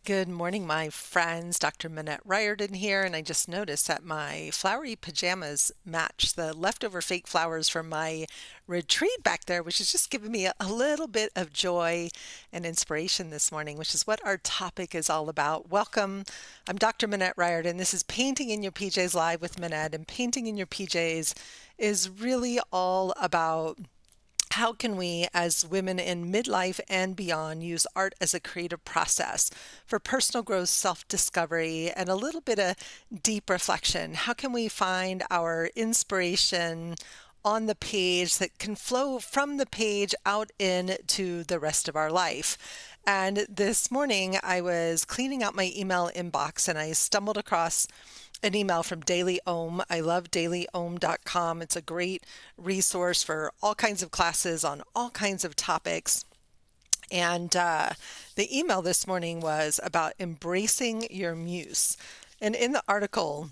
Good morning, my friends. Dr. Minette Riordan here, and I just noticed that my flowery pajamas match the leftover fake flowers from my retreat back there, which is just giving me a little bit of joy and inspiration this morning, which is what our topic is all about. Welcome. I'm Dr. Minette Riordan. This is Painting in Your PJs Live with Minette, and Painting in Your PJs is really all about how can we, as women in midlife and beyond, use art as a creative process for personal growth, self-discovery, and a little bit of deep reflection? How can we find our inspiration on the page that can flow from the page out into the rest of our life? And this morning, I was cleaning out my email inbox and I stumbled across an email from Daily Ohm. I love dailyohm.com. It's a great resource for all kinds of classes on all kinds of topics. And the email this morning was about embracing your muse. And in the article,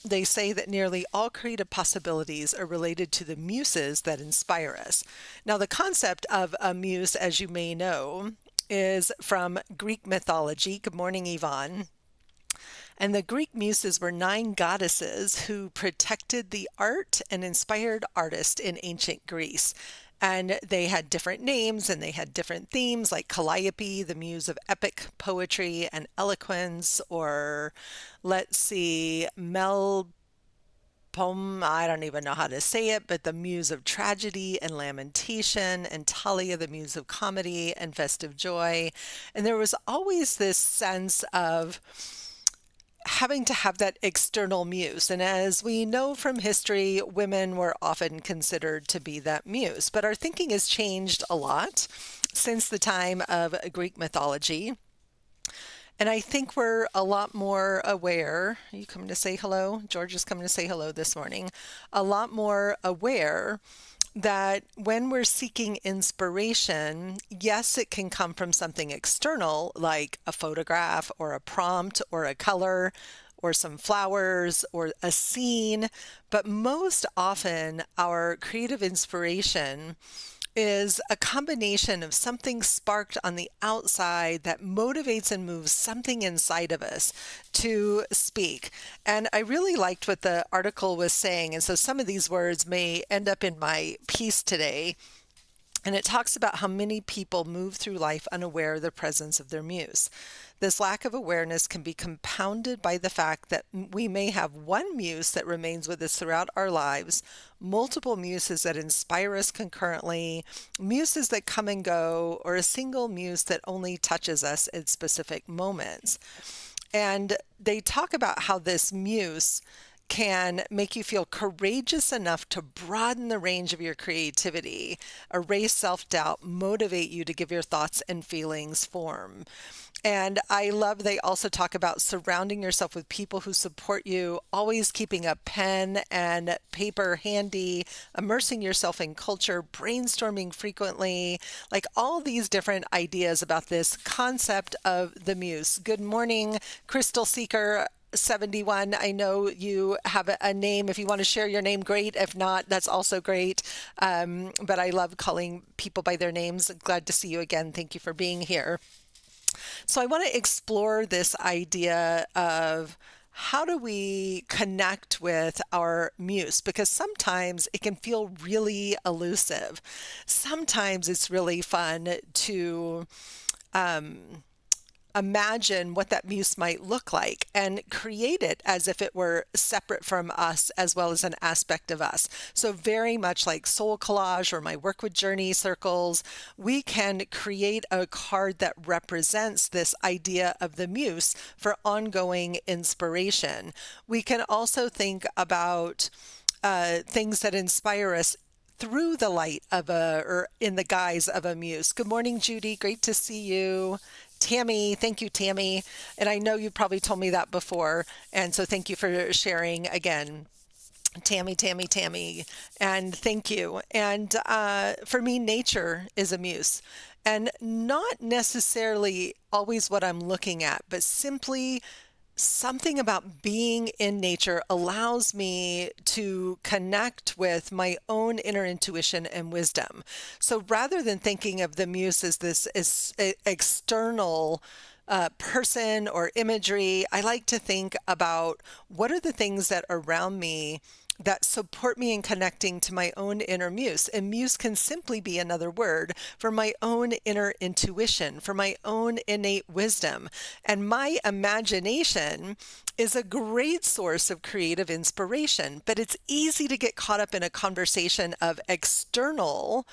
they say that nearly all creative possibilities are related to the muses that inspire us. Now, the concept of a muse, as you may know, is from Greek mythology. Good morning, Yvonne. And the Greek muses were nine goddesses who protected the art and inspired artists in ancient Greece. And they had different names and they had different themes, like Calliope, the muse of epic poetry and eloquence, or let's see, Melpom, I don't even know how to say it, but the muse of tragedy and lamentation, and Talia, the muse of comedy and festive joy. And there was always this sense of having to have that external muse. And as we know from history, women were often considered to be that muse. But our thinking has changed a lot since the time of Greek mythology. And I think we're a lot more aware. Are you coming to say hello? George is coming to say hello this morning. A lot more aware that when we're seeking inspiration, yes, it can come from something external, like a photograph or a prompt or a color or some flowers or a scene, but most often our creative inspiration is a combination of something sparked on the outside that motivates and moves something inside of us to speak. And I really liked what the article was saying. And so some of these words may end up in my piece today. And it talks about how many people move through life unaware of the presence of their muse. This lack of awareness can be compounded by the fact that we may have one muse that remains with us throughout our lives, multiple muses that inspire us concurrently, muses that come and go, or a single muse that only touches us at specific moments. And they talk about how this muse can make you feel courageous enough to broaden the range of your creativity, erase self-doubt, motivate you to give your thoughts and feelings form. And I love they also talk about surrounding yourself with people who support you, always keeping a pen and paper handy, immersing yourself in culture, brainstorming frequently, like all these different ideas about this concept of the muse. Good morning, Crystal Seeker 71. I know you have a name. If you want to share your name, great. If not, that's also great. But I love calling people by their names. Glad to see you again. Thank you for being here. So I want to explore this idea of how do we connect with our muse? Because sometimes it can feel really elusive. Sometimes it's really fun to imagine what that muse might look like and create it as if it were separate from us as well as an aspect of us. So very much like soul collage or my work with journey circles, we can create a card that represents this idea of the muse for ongoing inspiration. We can also think about things that inspire us through the light of or in the guise of a muse. Good morning, Judy. Great to see you. Tammy, thank you, Tammy. And I know you've probably told me that before. And so thank you for sharing again. Tammy. And thank you. And for me, nature is a muse. And not necessarily always what I'm looking at, but simply something about being in nature allows me to connect with my own inner intuition and wisdom. So rather than thinking of the muse as this external person or imagery, I like to think about what are the things that are around me that support me in connecting to my own inner muse. And muse can simply be another word for my own inner intuition, for my own innate wisdom. And my imagination is a great source of creative inspiration, but it's easy to get caught up in a conversation of external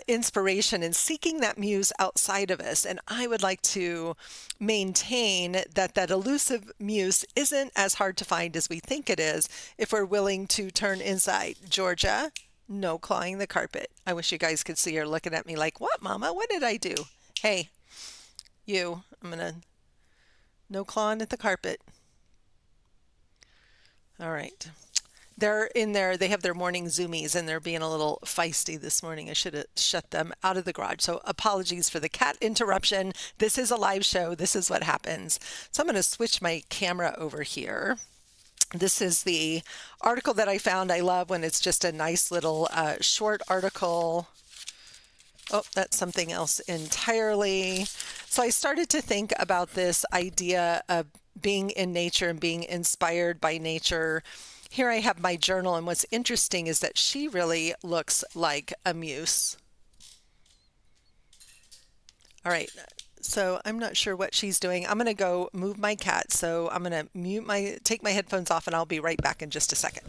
inspiration and seeking that muse outside of us. And I would like to maintain that that elusive muse isn't as hard to find as we think it is if we're willing to turn inside. Georgia, no clawing the carpet. I wish you guys could see her looking at me like, what, Mama? What did I do? Hey, you, I'm going to no clawing at the carpet. All right. They're in there, they have their morning zoomies and they're being a little feisty this morning. I should have shut them out of the garage. So apologies for the cat interruption. This is a live show. This is what happens. So I'm going to switch my camera over here. This is the article that I found. I love when it's just a nice little short article. Oh, that's something else entirely. So I started to think about this idea of being in nature and being inspired by nature. Here I have my journal, and what's interesting is that she really looks like a muse. All right, so I'm not sure what she's doing. I'm going to go move my cat, so I'm going to take my headphones off, and I'll be right back in just a second.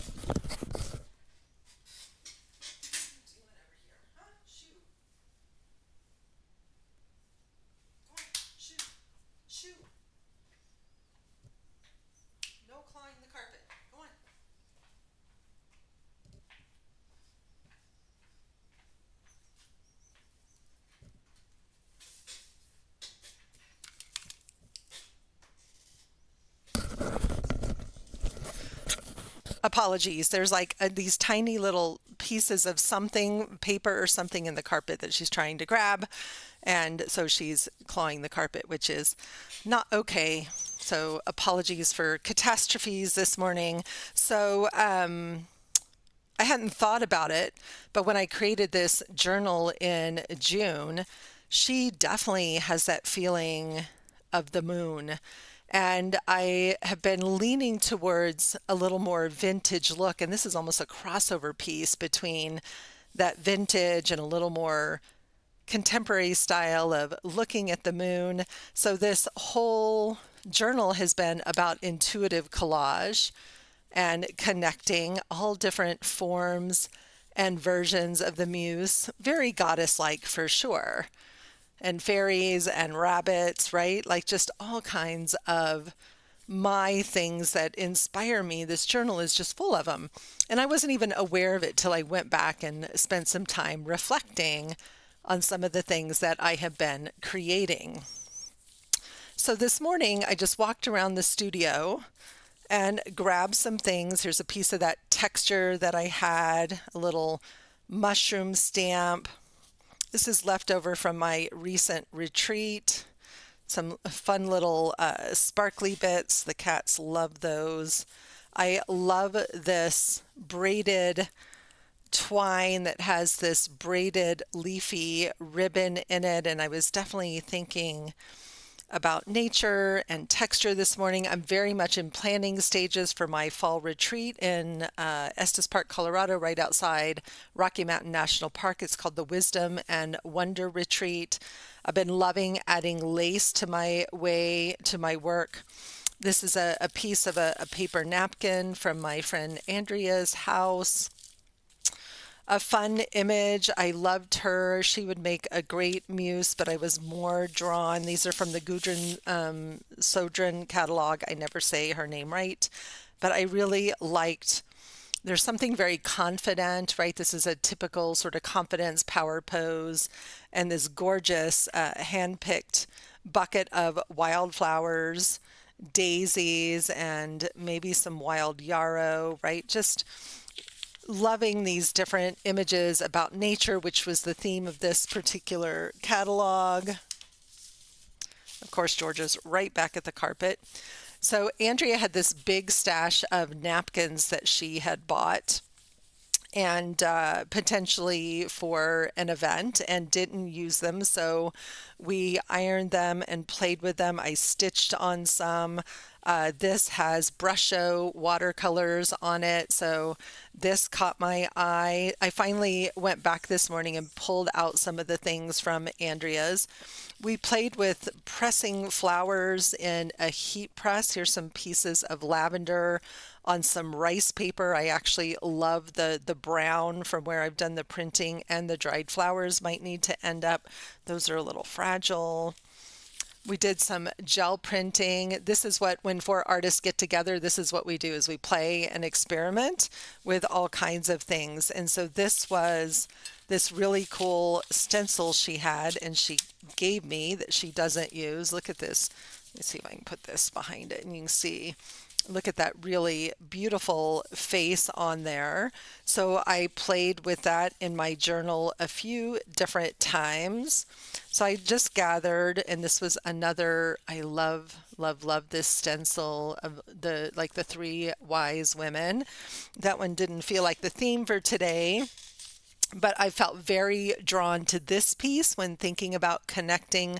No clawing the carpet. Go on. Apologies. There's like these tiny little pieces of something, paper or something in the carpet that she's trying to grab. And so she's clawing the carpet, which is not okay. So apologies for catastrophes this morning. So I hadn't thought about it, but when I created this journal in June, she definitely has that feeling of the moon. And I have been leaning towards a little more vintage look. And this is almost a crossover piece between that vintage and a little more contemporary style of looking at the moon. So this whole journal has been about intuitive collage and connecting all different forms and versions of the muse. Very goddess-like for sure. And fairies and rabbits, right? Like just all kinds of my things that inspire me. This journal is just full of them. And I wasn't even aware of it till I went back and spent some time reflecting on some of the things that I have been creating. So this morning, I just walked around the studio and grabbed some things. Here's a piece of that texture that I had, a little mushroom stamp. This is leftover from my recent retreat. Some fun little sparkly bits. The cats love those. I love this braided twine that has this braided leafy ribbon in it. And I was definitely thinking about nature and texture this morning. I'm very much in planning stages for my fall retreat in Estes Park, Colorado, right outside Rocky Mountain National Park. It's called the Wisdom and Wonder Retreat. I've been loving adding lace to my work. This is a piece of a paper napkin from my friend Andrea's house. A fun image. I loved her. She would make a great muse, but I was more drawn. These are from the Gudrun Sodren catalog. I never say her name right, but I really liked. There's something very confident, right? This is a typical sort of confidence power pose, and this gorgeous hand-picked bucket of wildflowers, daisies, and maybe some wild yarrow, right? Just loving these different images about nature, which was the theme of this particular catalog. Of course, Georgia's right back at the carpet. So Andrea had this big stash of napkins that she had bought. and potentially for an event, and didn't use them. So we ironed them and played with them. I stitched on some. This has brusho watercolors on it. So this caught my eye. I finally went back this morning and pulled out some of the things from Andrea's. We played with pressing flowers in a heat press. Here's some pieces of lavender on some rice paper. I actually love the brown from where I've done the printing, and the dried flowers might need to end up. Those are a little fragile. We did some gel printing. This is what, when four artists get together, this is what we do, is we play and experiment with all kinds of things. And so this was this really cool stencil she had, and she gave me, that she doesn't use. Look at this. Let me see if I can put this behind it and you can see. Look at that really beautiful face on there. So I played with that in my journal a few different times. So I just gathered, and this was another, I love, love, love this stencil of the, like the three wise women. That one didn't feel like the theme for today, but I felt very drawn to this piece when thinking about connecting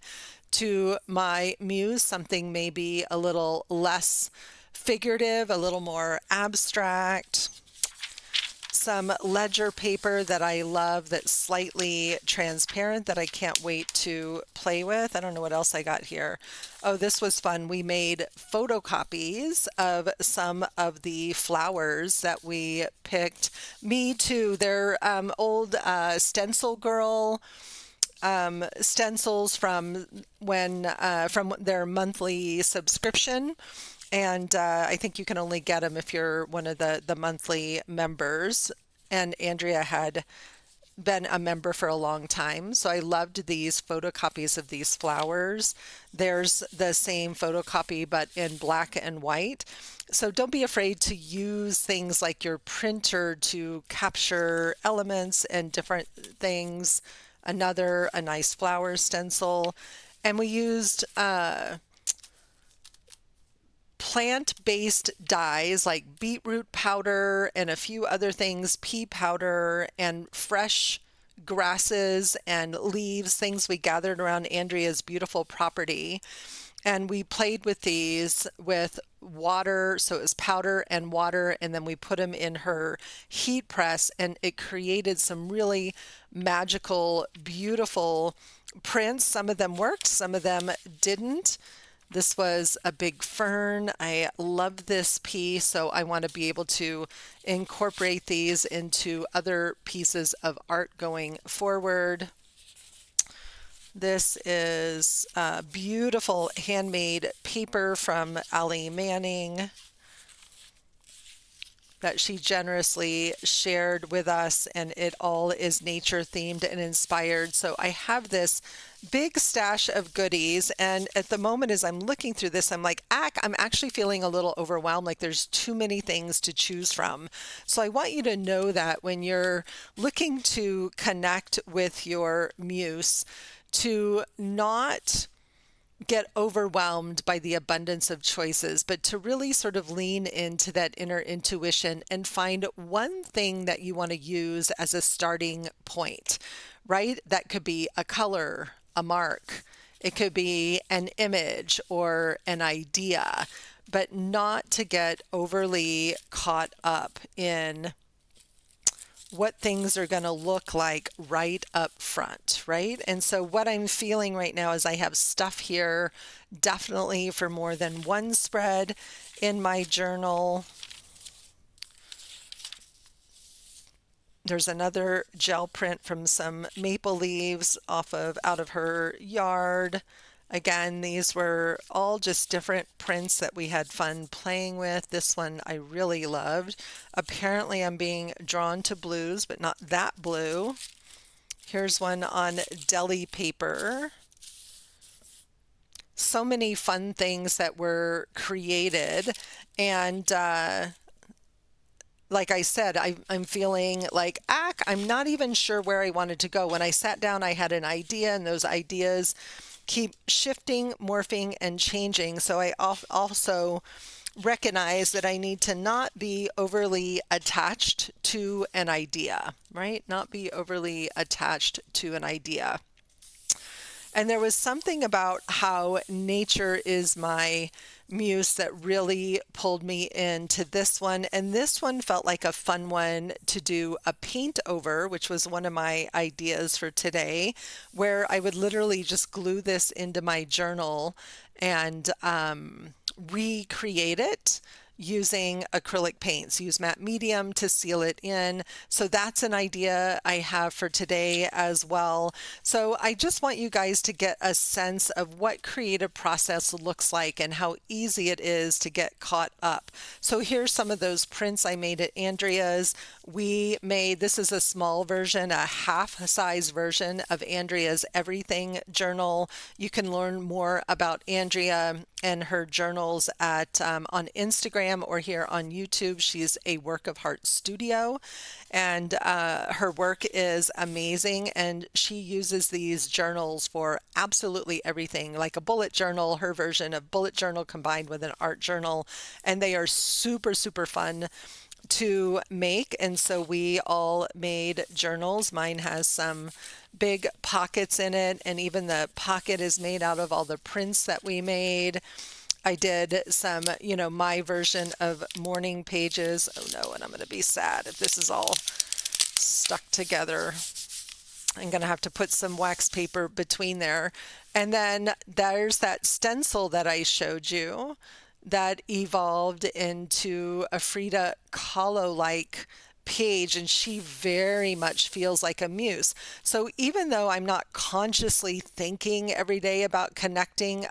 to my muse, something maybe a little less figurative, a little more abstract. Some ledger paper that I love that's slightly transparent that I can't wait to play with. I don't know what else I got here. Oh, this was fun. We made photocopies of some of the flowers that we picked. Me too. They're old Stencil Girl stencils from from their monthly subscription. And I think you can only get them if you're one of the monthly members. And Andrea had been a member for a long time. So I loved these photocopies of these flowers. There's the same photocopy, but in black and white. So don't be afraid to use things like your printer to capture elements and different things. A nice flower stencil. And we used plant-based dyes like beetroot powder and a few other things, pea powder, and fresh grasses and leaves, things we gathered around Andrea's beautiful property. And we played with these with water, so it was powder and water, and then we put them in her heat press, and it created some really magical, beautiful prints. Some of them worked, some of them didn't. This was a big fern. I love this piece, so I want to be able to incorporate these into other pieces of art going forward. This is beautiful handmade paper from Ali Manning that she generously shared with us, and it all is nature themed and inspired. So I have this big stash of goodies, and at the moment as I'm looking through this, I'm like, I'm actually feeling a little overwhelmed, like there's too many things to choose from. So I want you to know that when you're looking to connect with your muse, to not get overwhelmed by the abundance of choices, but to really sort of lean into that inner intuition and find one thing that you want to use as a starting point, right? That could be a color, a mark, it could be an image or an idea, but not to get overly caught up in what things are going to look like right up front, right? And so what I'm feeling right now is I have stuff here definitely for more than one spread in my journal. There's another gel print from some maple leaves out of her yard. Again, these were all just different prints that we had fun playing with. This one I really loved. Apparently I'm being drawn to blues, but not that blue. Here's one on deli paper. So many fun things that were created, and like I said, I'm feeling like, I'm not even sure where I wanted to go. When I sat down, I had an idea, and those ideas keep shifting, morphing, and changing. So I also recognize that I need to not be overly attached to an idea, right? Not be overly attached to an idea. And there was something about how nature is my muse that really pulled me into this one. And this one felt like a fun one to do a paint over, which was one of my ideas for today, where I would literally just glue this into my journal and recreate it using acrylic paints. Use matte medium to seal it in. So that's an idea I have for today as well. So I just want you guys to get a sense of what creative process looks like and how easy it is to get caught up. So here's some of those prints I made at Andrea's. This is a small version, a half-size version of Andrea's Everything journal. You can learn more about Andrea and her journals at on Instagram or here on YouTube. She's a Work of Heart studio, and her work is amazing, and she uses these journals for absolutely everything, like a bullet journal, her version of bullet journal combined with an art journal, and they are super, super fun to make. And so we all made journals. Mine has some big pockets in it, and even the pocket is made out of all the prints that we made. I did some, my version of morning pages. Oh no, and I'm going to be sad if this is all stuck together. I'm going to have to put some wax paper between there. And then there's that stencil that I showed you that evolved into a Frida Kahlo-like page, and she very much feels like a muse. So even though I'm not consciously thinking every day about connecting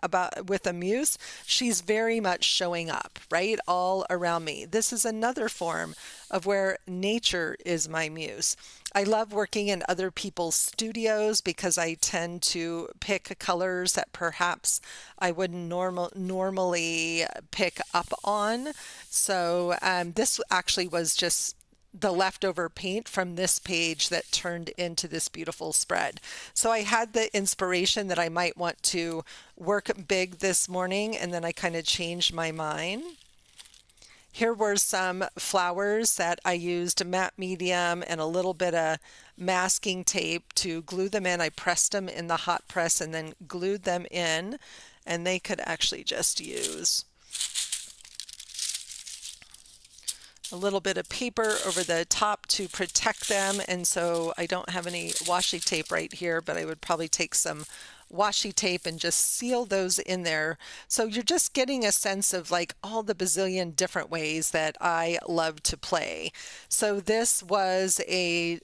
with a muse, she's very much showing up, right, all around me. This is another form of where nature is my muse. I love working in other people's studios because I tend to pick colors that perhaps I wouldn't normally pick up on. So this actually was just the leftover paint from this page that turned into this beautiful spread. So I had the inspiration that I might want to work big this morning, and then I kind of changed my mind. Here were some flowers that I used matte medium and a little bit of masking tape to glue them in. I pressed them in the hot press and then glued them in, and they could actually just use a little bit of paper over the top to protect them. And so I don't have any washi tape right here, but I would probably take some washi tape and just seal those in there. So you're just getting a sense of like all the bazillion different ways that I love to play. So this was a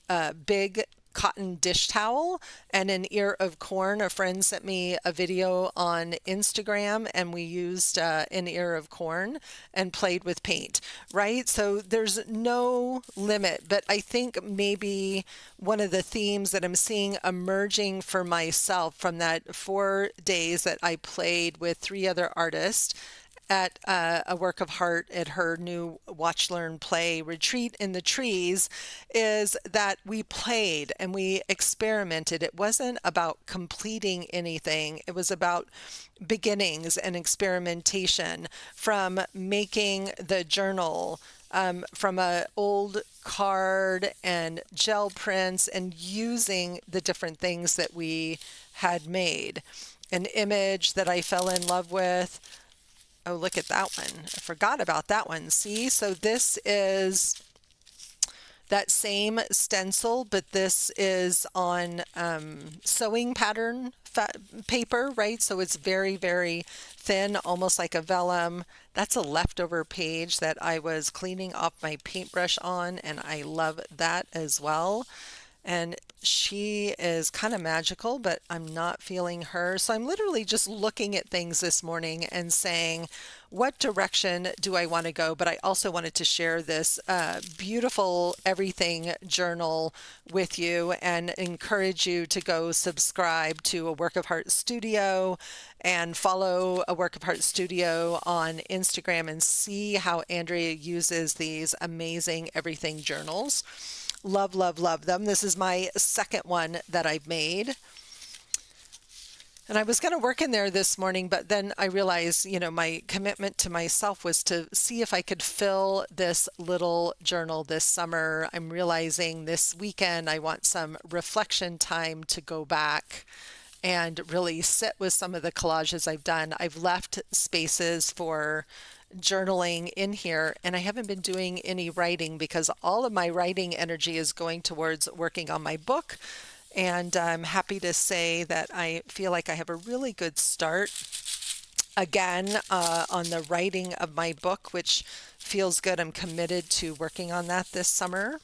big cotton dish towel and an ear of corn. A friend sent me a video on Instagram, and we used an ear of corn and played with paint, right? So there's no limit, but I think maybe one of the themes that I'm seeing emerging for myself from that 4 days that I played with 3 other artists at a Work of Heart at her new Watch, Learn, Play retreat in the trees is that we played and we experimented. It wasn't about completing anything. It was about beginnings and experimentation, from making the journal from an old card and gel prints and using the different things that we had made. An image that I fell in love with. Oh, look at that one. I forgot about that one. See, so this is that same stencil, but this is on sewing pattern paper, right? So it's very, very thin, almost like a vellum. That's a leftover page that I was cleaning off my paintbrush on, and I love that as well. And she is kind of magical, but I'm not feeling her. So I'm literally just looking at things this morning and saying, what direction do I want to go? But I also wanted to share this beautiful everything journal with you and encourage you to go subscribe to a Work of Heart Studio and follow a Work of Heart Studio on Instagram and see how Andrea uses these amazing everything journals. Love, love, love them. This is my second one that I've made. And I was going to work in there this morning, but then I realized, my commitment to myself was to see if I could fill this little journal this summer. I'm realizing this weekend I want some reflection time to go back and really sit with some of the collages I've done. I've left spaces for journaling in here, and I haven't been doing any writing because all of my writing energy is going towards working on my book. And I'm happy to say that I feel like I have a really good start again on the writing of my book, which feels good. I'm committed to working on that this summer.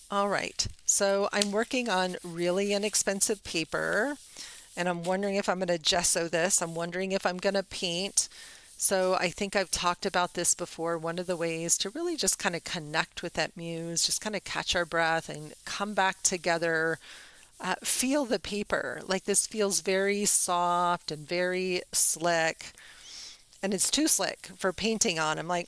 All right, so I'm working on really inexpensive paper, and I'm wondering if I'm going to gesso this. I'm wondering if I'm going to paint. So I think I've talked about this before. One of the ways to really just kind of connect with that muse, just kind of catch our breath and come back together, feel the paper. Like this feels very soft and very slick, and it's too slick for painting on. I'm like,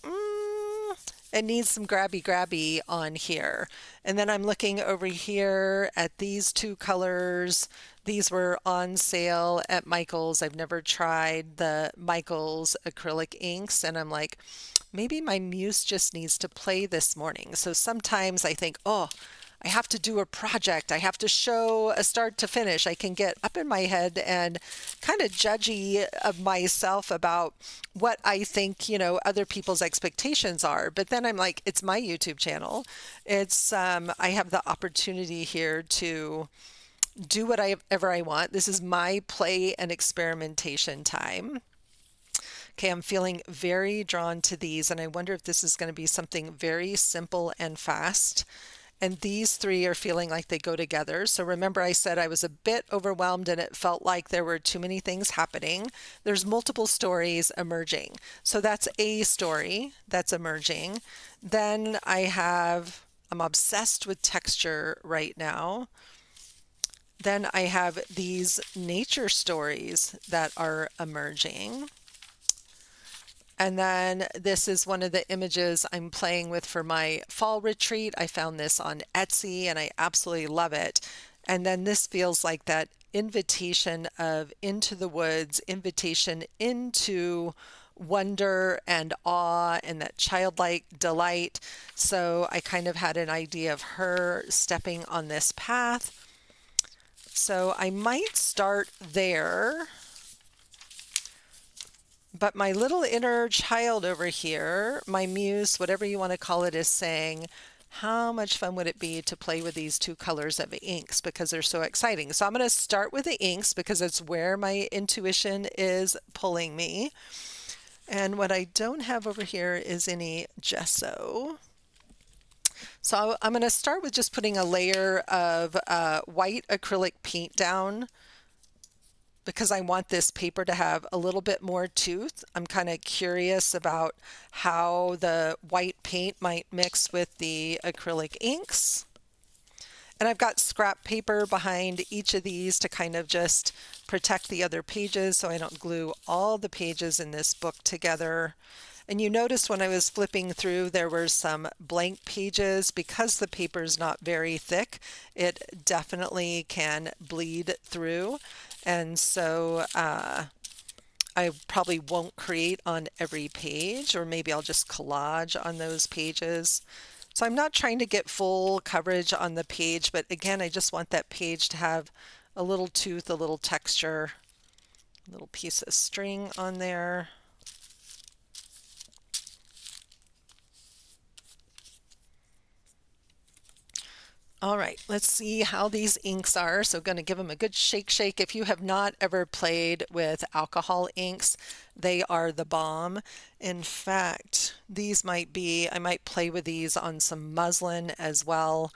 it needs some grabby on here. And then I'm looking over here at these two colors. These were on sale at Michael's. I've never tried the Michael's acrylic inks, and I'm like, maybe my muse just needs to play this morning. So sometimes I think, oh, I have to do a project. I have to show a start to finish. I can get up in my head and kind of judgy of myself about what I think, other people's expectations are. But then I'm like, it's my YouTube channel. I have the opportunity here to do whatever I want. This is my play and experimentation time. Okay, I'm feeling very drawn to these, and I wonder if this is going to be something very simple and fast. And these three are feeling like they go together. So remember I said I was a bit overwhelmed and it felt like there were too many things happening. There's multiple stories emerging. So that's a story that's emerging. Then I'm obsessed with texture right now. Then I have these nature stories that are emerging. And then this is one of the images I'm playing with for my fall retreat. I found this on Etsy and I absolutely love it. And then this feels like that invitation of into the woods, invitation into wonder and awe and that childlike delight. So I kind of had an idea of her stepping on this path. So I might start there. But my little inner child over here, my muse, whatever you want to call it, is saying, how much fun would it be to play with these two colors of inks because they're so exciting. So I'm going to start with the inks because it's where my intuition is pulling me. And what I don't have over here is any gesso. So I'm going to start with just putting a layer of white acrylic paint down because I want this paper to have a little bit more tooth. I'm kind of curious about how the white paint might mix with the acrylic inks. And I've got scrap paper behind each of these to kind of just protect the other pages so I don't glue all the pages in this book together. And you notice when I was flipping through, there were some blank pages. Because the paper is not very thick, it definitely can bleed through. And so I probably won't create on every page, or maybe I'll just collage on those pages. So I'm not trying to get full coverage on the page, but again, I just want that page to have a little tooth, a little texture, a little piece of string on there. All right, let's see how these inks are. So going to give them a good shake. If you have not ever played with alcohol inks, they are the bomb. In fact, I might play with these on some muslin as well.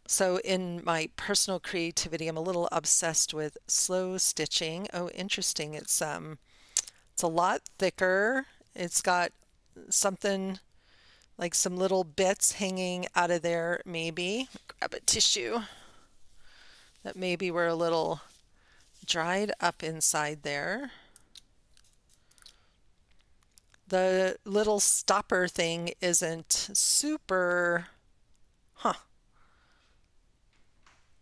So in my personal creativity, I'm a little obsessed with slow stitching. Oh, interesting. It's a lot thicker. It's got something like some little bits hanging out of there maybe. Grab a tissue that maybe were a little dried up inside there. The little stopper thing isn't super,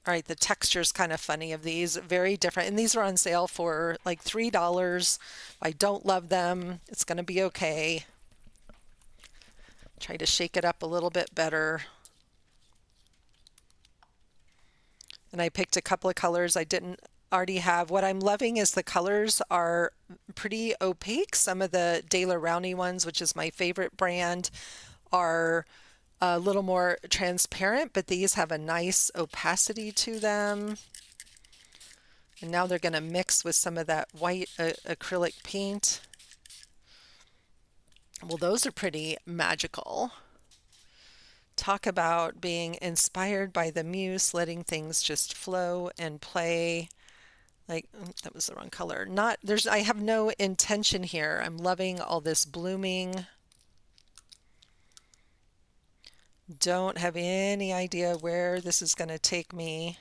All right, the texture's kind of funny of these, very different. And these are on sale for like $3. I don't love them. It's going to be okay. Try to shake it up a little bit better. And I picked a couple of colors I didn't already have. What I'm loving is the colors are pretty opaque. Some of the Daler Rowney ones, which is my favorite brand, are a little more transparent, but these have a nice opacity to them. And now they're going to mix with some of that white acrylic paint. Well, those are pretty magical. Talk about being inspired by the muse, letting things just flow and play. Like, that was the wrong color. I have no intention here. I'm loving all this blooming. Don't have any idea where this is going to take me.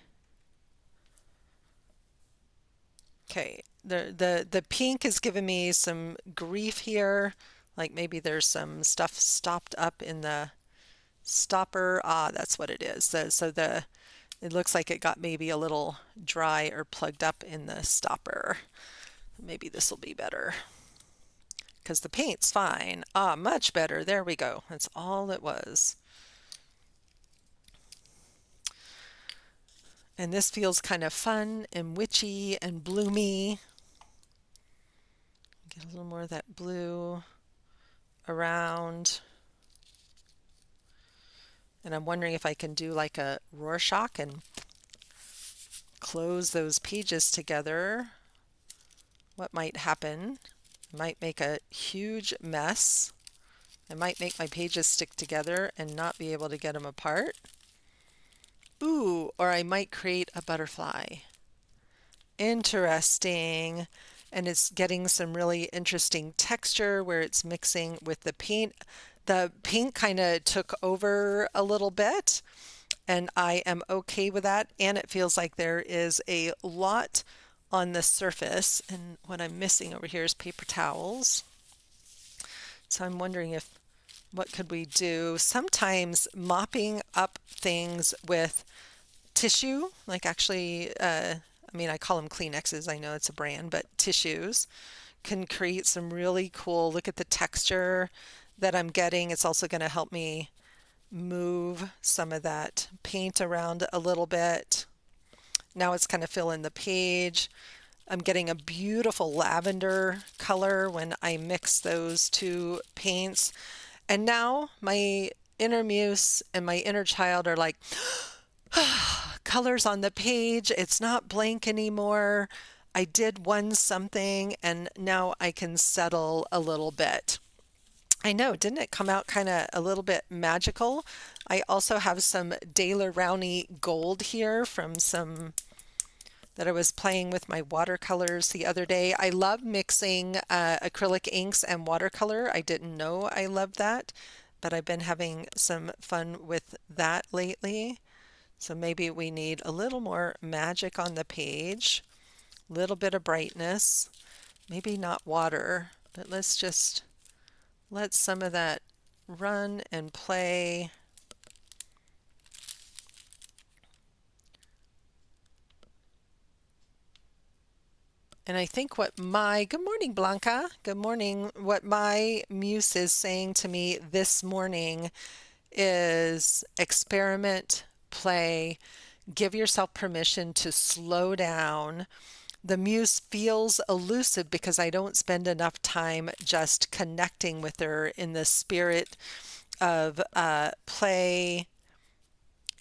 Okay, the pink is giving me some grief here. Like maybe there's some stuff stopped up in the stopper. Ah, that's what it is. It looks like it got maybe a little dry or plugged up in the stopper. Maybe this will be better because the paint's fine. Ah, much better. There we go. That's all it was. And this feels kind of fun and witchy and bloomy. Get a little more of that blue around. And I'm wondering if I can do like a Rorschach and close those pages together. What might happen? I might make a huge mess. I might make my pages stick together and not be able to get them apart. Ooh, or I might create a butterfly. Interesting. And it's getting some really interesting texture where it's mixing with the paint. The paint kind of took over a little bit, and I am okay with that. And it feels like there is a lot on the surface. And what I'm missing over here is paper towels. So I'm wondering what could we do? Sometimes mopping up things with tissue, like actually, I call them Kleenexes. I know it's a brand, but tissues can create some really cool, look at the texture that I'm getting. It's also going to help me move some of that paint around a little bit. Now it's kind of filling the page. I'm getting a beautiful lavender color when I mix those two paints. And now my inner muse and my inner child are like, colors on the page. It's not blank anymore. I did something and now I can settle a little bit. I know, didn't it come out kind of a little bit magical? I also have some Daler Rowney gold here from some that I was playing with my watercolors the other day. I love mixing acrylic inks and watercolor. I didn't know I loved that, but I've been having some fun with that lately. So maybe we need a little more magic on the page, a little bit of brightness, maybe not water, but let's just let some of that run and play. And I think good morning, Blanca. Good morning. What my muse is saying to me this morning is experiment, play, give yourself permission to slow down. The muse feels elusive because I don't spend enough time just connecting with her in the spirit of play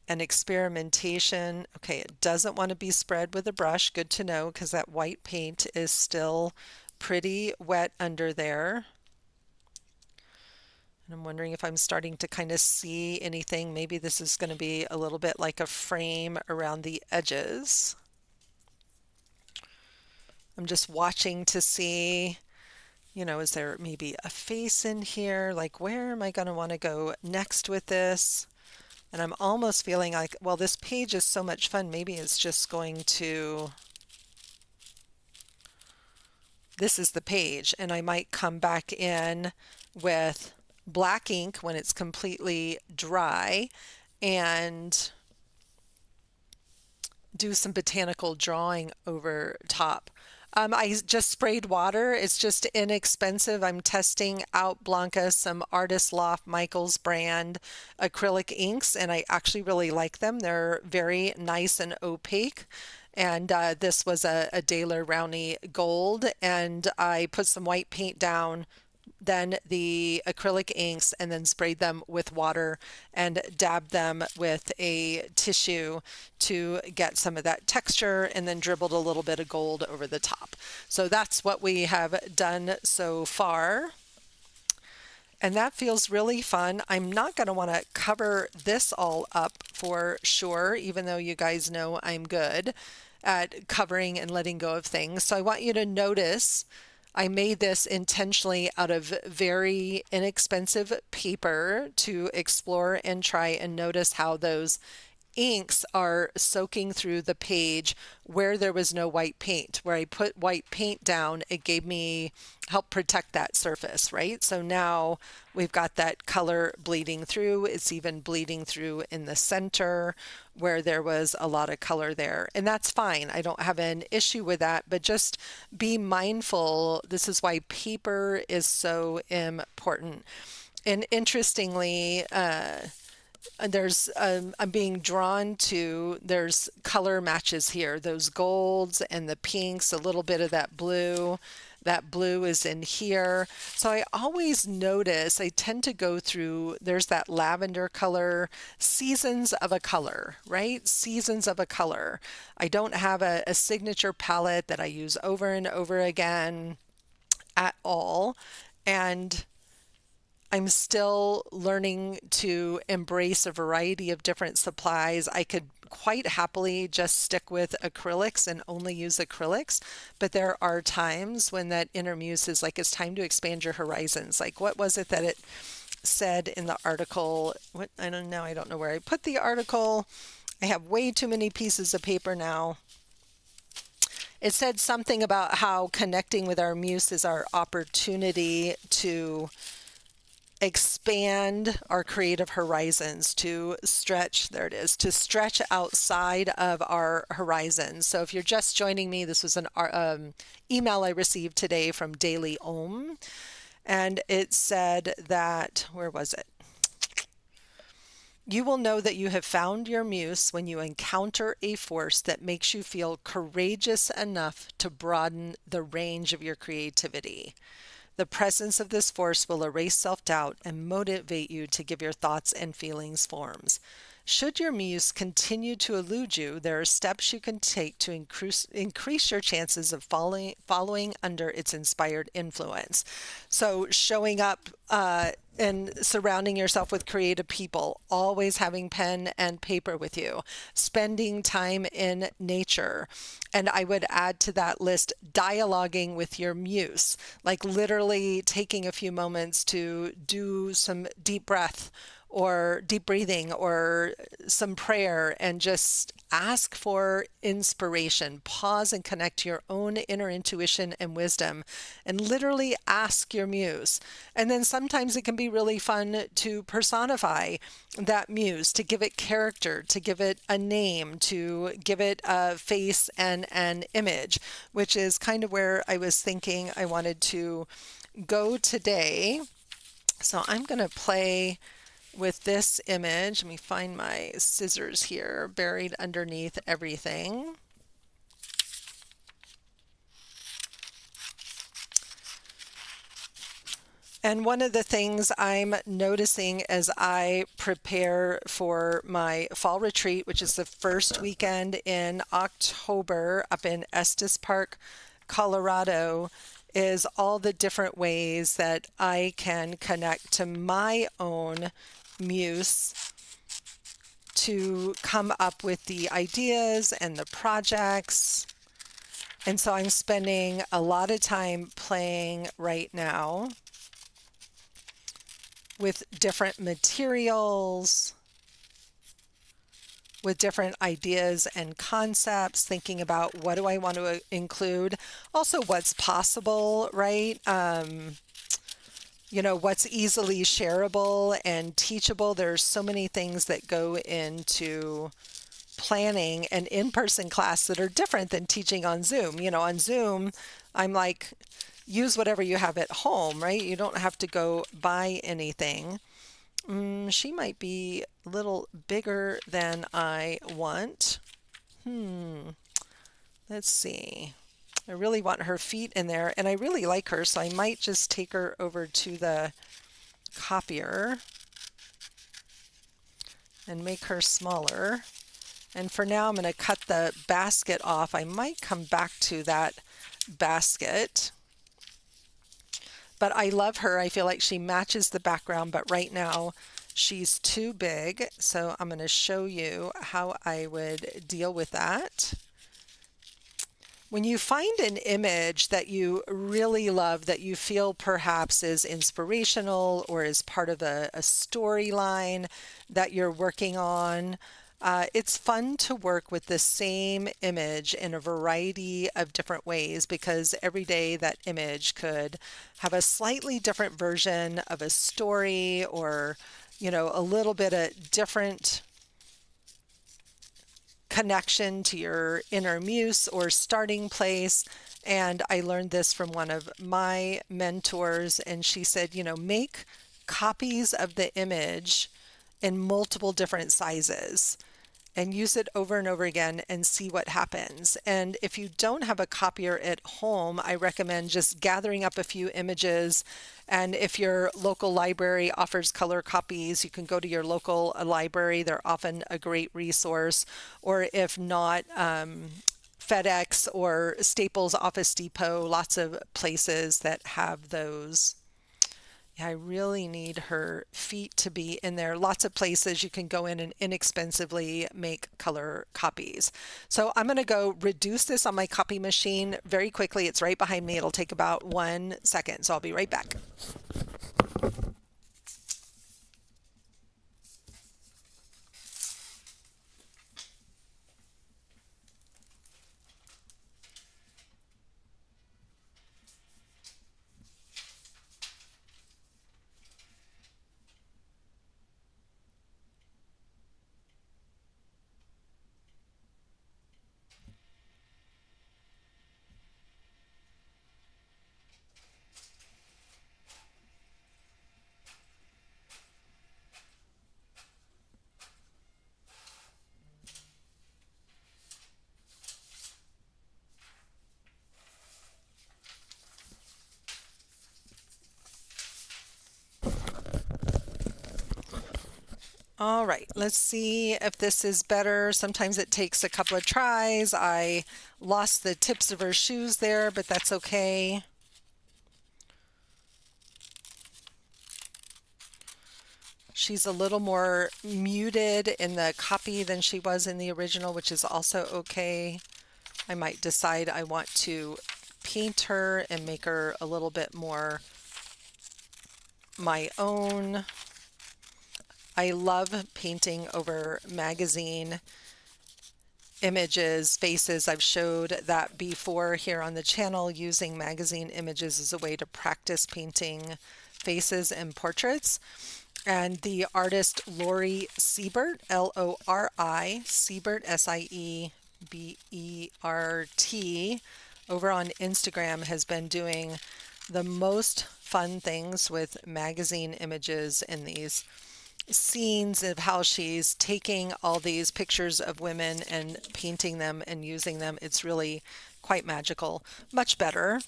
and experimentation. Okay, it doesn't want to be spread with a brush. Good to know because that white paint is still pretty wet under there. And I'm wondering if I'm starting to kind of see anything. Maybe this is going to be a little bit like a frame around the edges. I'm just watching to see, is there maybe a face in here? Like, where am I going to want to go next with this? And I'm almost feeling like, well, this page is so much fun. Maybe it's just going to, this is the page. And I might come back in with black ink when it's completely dry and do some botanical drawing over top. I just sprayed water. It's just inexpensive. I'm testing out Blanca, some Artist Loft Michaels brand acrylic inks, and I actually really like them. They're very nice and opaque. And this was a Daler Rowney Gold, and I put some white paint down, then the acrylic inks, and then sprayed them with water and dabbed them with a tissue to get some of that texture, and then dribbled a little bit of gold over the top. So that's what we have done so far. And that feels really fun. I'm not going to want to cover this all up for sure, even though you guys know I'm good at covering and letting go of things. So I want you to notice I made this intentionally out of very inexpensive paper to explore and try and notice how those inks are soaking through the page where there was no white paint. Where I put white paint down, it gave me help protect that surface, right? So now we've got that color bleeding through. It's even bleeding through in the center where there was a lot of color there. And that's fine. I don't have an issue with that, but just be mindful. This is why paper is so important. And interestingly, I'm being drawn to, there's color matches here, those golds and the pinks, a little bit of that blue. That blue is in here. So I always notice, I tend to go through, there's that lavender color, seasons of a color, right? Seasons of a color. I don't have a signature palette that I use over and over again at all. And I'm still learning to embrace a variety of different supplies. I could quite happily just stick with acrylics and only use acrylics, but there are times when that inner muse is like, it's time to expand your horizons. Like, what was it that it said in the article? What, I don't know. I don't know where I put the article. I have way too many pieces of paper now. It said something about how connecting with our muse is our opportunity to expand our creative horizons, to stretch, there it is, to stretch outside of our horizons. So if you're just joining me, this was an email I received today from Daily Ohm, and it said that, where was it? You will know that you have found your muse when you encounter a force that makes you feel courageous enough to broaden the range of your creativity. The presence of this force will erase self-doubt and motivate you to give your thoughts and feelings forms. Should your muse continue to elude you, there are steps you can take to increase your chances of following under its inspired influence. So showing up and surrounding yourself with creative people, always having pen and paper with you, spending time in nature. And I would add to that list dialoguing with your muse, like literally taking a few moments to do some deep breath or deep breathing or some prayer and just ask for inspiration. Pause and connect to your own inner intuition and wisdom and literally ask your muse. And then sometimes it can be really fun to personify that muse, to give it character, to give it a name, to give it a face and an image, which is kind of where I was thinking I wanted to go today. So I'm going to play with this image. Let me find my scissors here, buried underneath everything. And one of the things I'm noticing as I prepare for my fall retreat, which is the first weekend in October up in Estes Park, Colorado, is all the different ways that I can connect to my own muse to come up with the ideas and the projects. And so I'm spending a lot of time playing right now with different materials, with different ideas and concepts, thinking about what do I want to include, also what's possible, right? What's easily shareable and teachable. There's so many things that go into planning an in-person class that are different than teaching on Zoom. On Zoom, I'm like, use whatever you have at home, right? You don't have to go buy anything. She might be a little bigger than I want. Let's see. I really want her feet in there, and I really like her, so I might just take her over to the copier and make her smaller. And for now, I'm going to cut the basket off. I might come back to that basket. But I love her. I feel like she matches the background, but right now she's too big. So I'm going to show you how I would deal with that. When you find an image that you really love, that you feel perhaps is inspirational or is part of a storyline that you're working on, it's fun to work with the same image in a variety of different ways, because every day that image could have a slightly different version of a story, or, a little bit of different connection to your inner muse or starting place. And I learned this from one of my mentors, and she said, make copies of the image in multiple different sizes and use it over and over again and see what happens. And if you don't have a copier at home, I recommend just gathering up a few images. And if your local library offers color copies, you can go to your local library. They're often a great resource. Or if not, FedEx or Staples, Office Depot, lots of places that have those. Yeah, I really need her feet to be in there. Lots of places you can go in and inexpensively make color copies. So I'm going to go reduce this on my copy machine very quickly. It's right behind me. It'll take about 1 second. So I'll be right back. All right, let's see if this is better. Sometimes it takes a couple of tries. I lost the tips of her shoes there, but that's okay. She's a little more muted in the copy than she was in the original, which is also okay. I might decide I want to paint her and make her a little bit more my own. I love painting over magazine images, faces. I've showed that before here on the channel, using magazine images as a way to practice painting faces and portraits. And the artist Lori Siebert, Lori Siebert, Siebert, over on Instagram, has been doing the most fun things with magazine images in these scenes of how she's taking all these pictures of women and painting them and using them. It's really quite magical. Much better.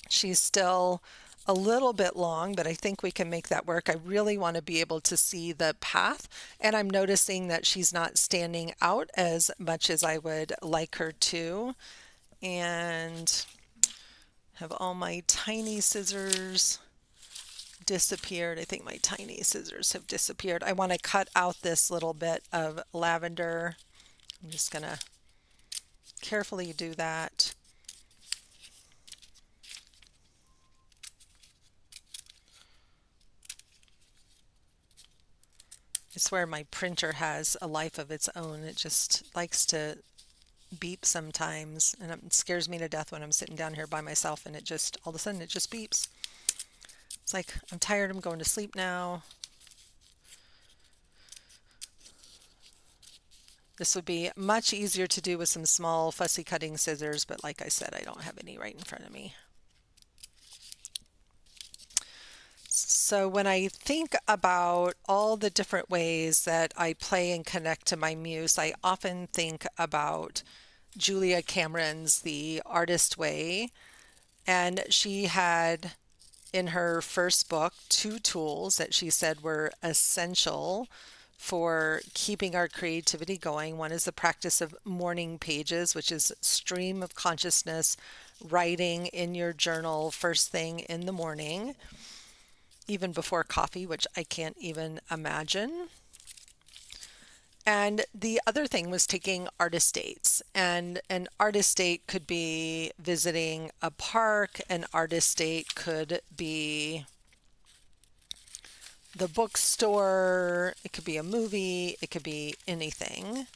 She's still a little bit long, but I think we can make that work. I really want to be able to see the path, and I'm noticing that she's not standing out as much as I would like her to. And have all my tiny scissors disappeared. I think my tiny scissors have disappeared. I want to cut out this little bit of lavender. I'm just going to carefully do that. I swear my printer has a life of its own. It just likes to beep sometimes, and it scares me to death when I'm sitting down here by myself and it just, all of a sudden, it just beeps. It's like, I'm tired, I'm going to sleep now. This would be much easier to do with some small fussy cutting scissors, but like I said, I don't have any right in front of me. So when I think about all the different ways that I play and connect to my muse, I often think about Julia Cameron's The Artist Way. And she had in her first book 2 tools that she said were essential for keeping our creativity going. One is the practice of morning pages, which is stream of consciousness writing in your journal first thing in the morning, even before coffee, which I can't even imagine. And the other thing was taking artist dates. And an artist date could be visiting a park, an artist date could be the bookstore, it could be a movie, it could be anything.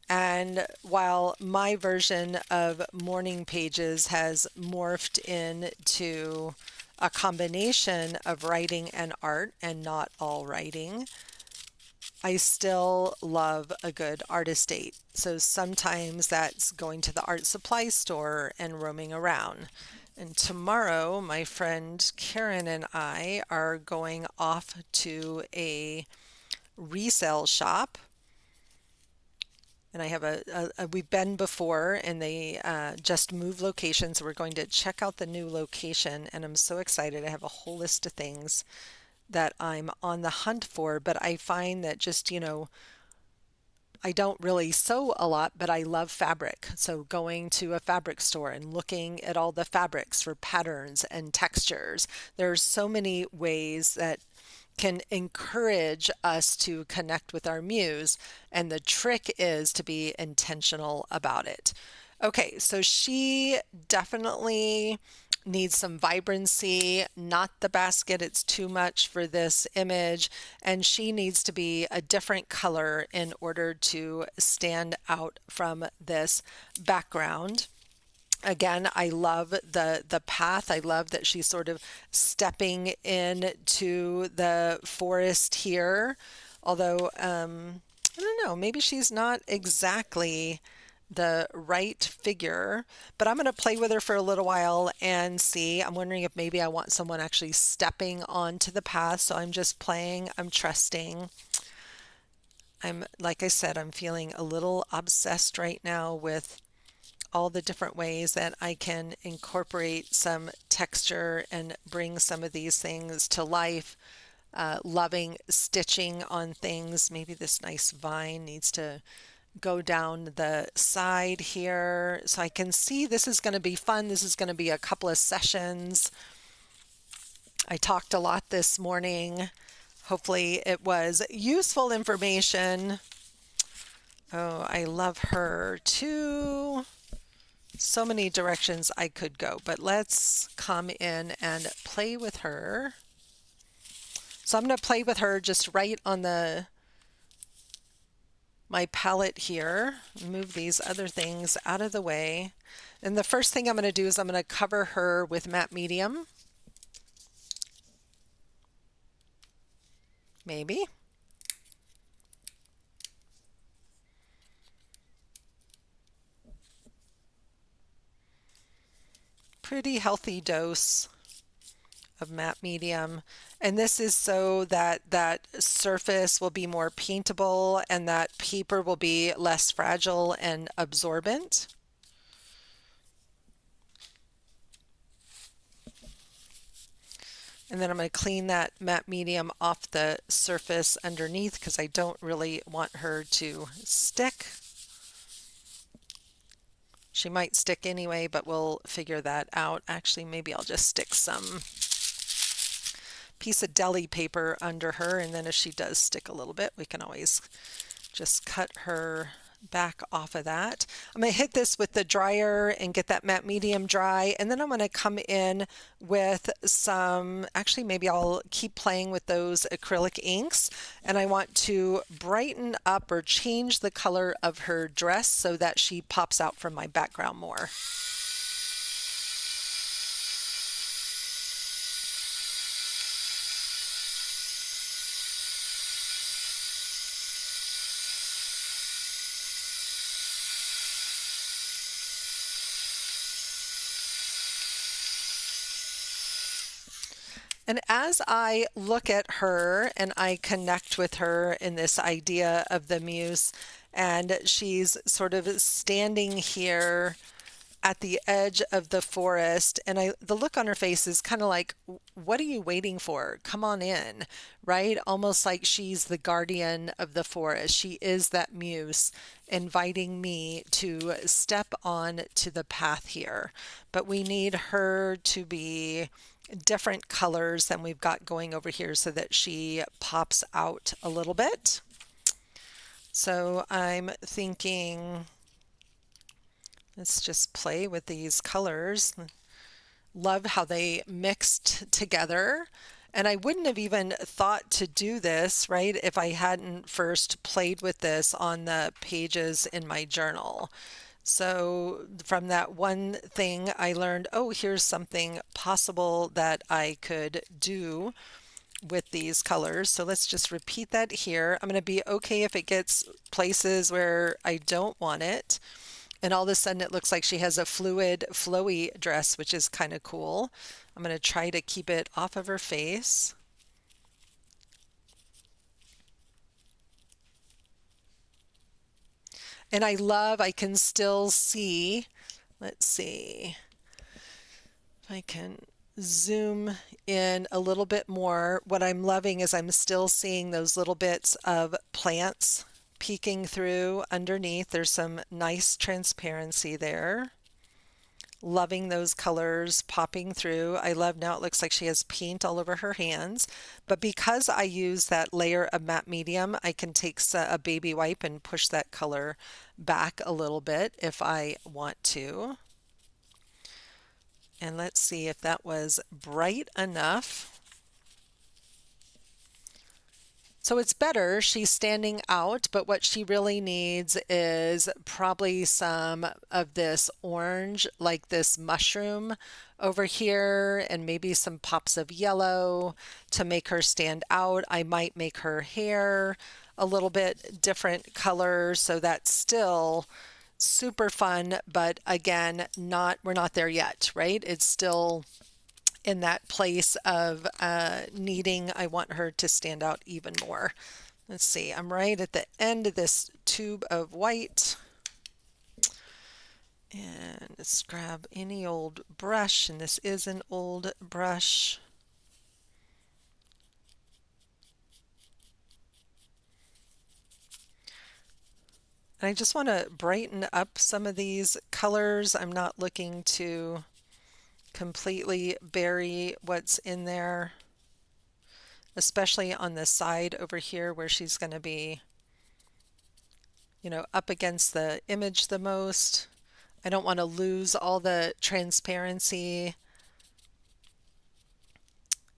And while my version of morning pages has morphed into a combination of writing and art and not all writing, I still love a good artist date. So sometimes that's going to the art supply store and roaming around. And tomorrow, my friend Karen and I are going off to a resale shop. And I have we've been before and they just moved locations. So we're going to check out the new location and I'm so excited. I have a whole list of things that I'm on the hunt for, but I find that just, I don't really sew a lot, but I love fabric. So going to a fabric store and looking at all the fabrics for patterns and textures. There's so many ways that can encourage us to connect with our muse, and the trick is to be intentional about it. Okay, so she definitely needs some vibrancy, not the basket, it's too much for this image, and she needs to be a different color in order to stand out from this background. Again, I love the path. I love that she's sort of stepping into the forest here. Although, I don't know, maybe she's not exactly the right figure, but I'm going to play with her for a little while and see. I'm wondering if maybe I want someone actually stepping onto the path. So I'm just playing, I'm trusting. Like I said, I'm feeling a little obsessed right now with all the different ways that I can incorporate some texture and bring some of these things to life. Loving stitching on things. Maybe this nice vine needs to go down the side here. So I can see this is going to be fun. This is going to be a couple of sessions. I talked a lot this morning. Hopefully it was useful information. Oh, I love her too. So many directions I could go, but let's come in and play with her. So I'm going to play with her just right on my palette here. Move these other things out of the way. And the first thing I'm going to do is I'm going to cover her with matte medium. Maybe. Pretty healthy dose of matte medium. And this is so that that surface will be more paintable and that paper will be less fragile and absorbent. And then I'm going to clean that matte medium off the surface underneath because I don't really want her to stick. She might stick anyway, but we'll figure that out. Actually, maybe I'll just stick some piece of deli paper under her, and then if she does stick a little bit, we can always just cut her back off of that. I'm going to hit this with the dryer and get that matte medium dry, and then I'm going to come in with some, actually maybe I'll keep playing with those acrylic inks, and I want to brighten up or change the color of her dress so that she pops out from my background more. And as I look at her and I connect with her in this idea of the muse, and she's sort of standing here at the edge of the forest, and the look on her face is kind of like, what are you waiting for? Come on in, right? Almost like she's the guardian of the forest. She is that muse inviting me to step on to the path here. But we need her to be different colors than we've got going over here so that she pops out a little bit. So I'm thinking, let's just play with these colors. Love how they mixed together. And I wouldn't have even thought to do this, right, if I hadn't first played with this on the pages in my journal. So from that one thing, I learned, oh, here's something possible that I could do with these colors. So let's just repeat that here. I'm going to be okay if it gets places where I don't want it. And all of a sudden it looks like she has a fluid, flowy dress, which is kind of cool. I'm going to try to keep it off of her face. And I can still see, let's see if I can zoom in a little bit more. What I'm loving is I'm still seeing those little bits of plants peeking through underneath. There's some nice transparency there. Loving those colors popping through. I love now it looks like she has paint all over her hands, but because I use that layer of matte medium, I can take a baby wipe and push that color back a little bit if I want to. And let's see if that was bright enough. So it's better, she's standing out, but what she really needs is probably some of this orange, like this mushroom over here, and maybe some pops of yellow to make her stand out. I might make her hair a little bit different color, so that's still super fun, but again, we're not there yet, right? It's still in that place of needing, I want her to stand out even more. Let's see, I'm right at the end of this tube of white. And let's grab any old brush, and this is an old brush. And I just want to brighten up some of these colors. I'm not looking to completely bury what's in there, especially on the side over here where she's going to be, up against the image the most. I don't want to lose all the transparency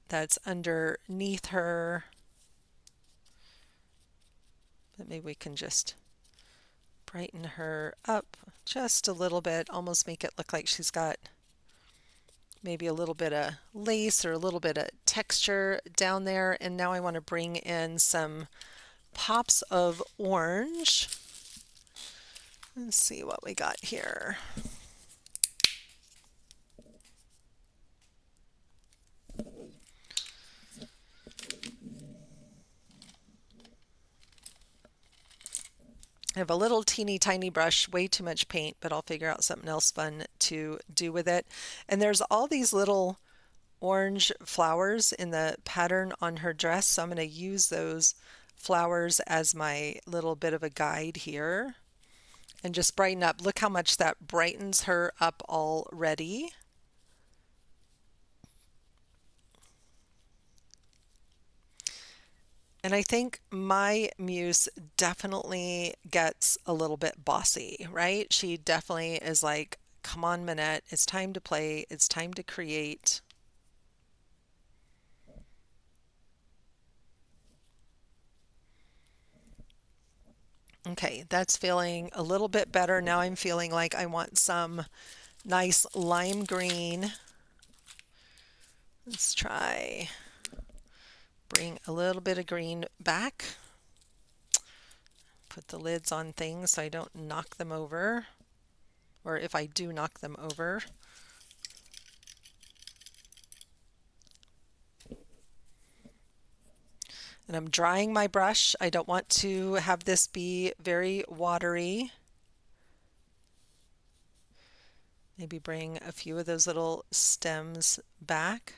that's underneath her. But maybe we can just brighten her up just a little bit, almost make it look like she's got maybe a little bit of lace or a little bit of texture down there. And now I want to bring in some pops of orange. Let's see what we got here. I have a little teeny tiny brush, way too much paint, but I'll figure out something else fun to do with it. And there's all these little orange flowers in the pattern on her dress, so I'm going to use those flowers as my little bit of a guide here and just brighten up. Look how much that brightens her up already. And I think my muse definitely gets a little bit bossy, right? She definitely is like, come on, Minette, it's time to play, it's time to create. Okay, that's feeling a little bit better. Now I'm feeling like I want some nice lime green. Let's try bring a little bit of green back. Put the lids on things so I don't knock them over, or if I do knock them over. And I'm drying my brush. I don't want to have this be very watery. Maybe bring a few of those little stems back.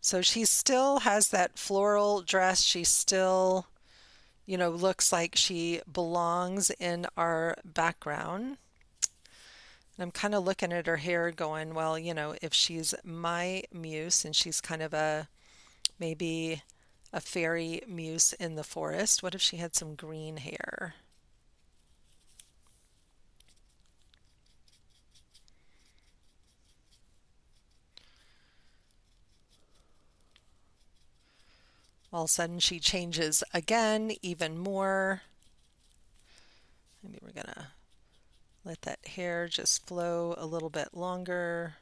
So she still has that floral dress. She still, looks like she belongs in our background. And I'm kind of looking at her hair going, well, if she's my muse and she's kind of maybe a fairy muse in the forest, what if she had some green hair? All of a sudden she changes again, even more. Maybe we're gonna let that hair just flow a little bit longer.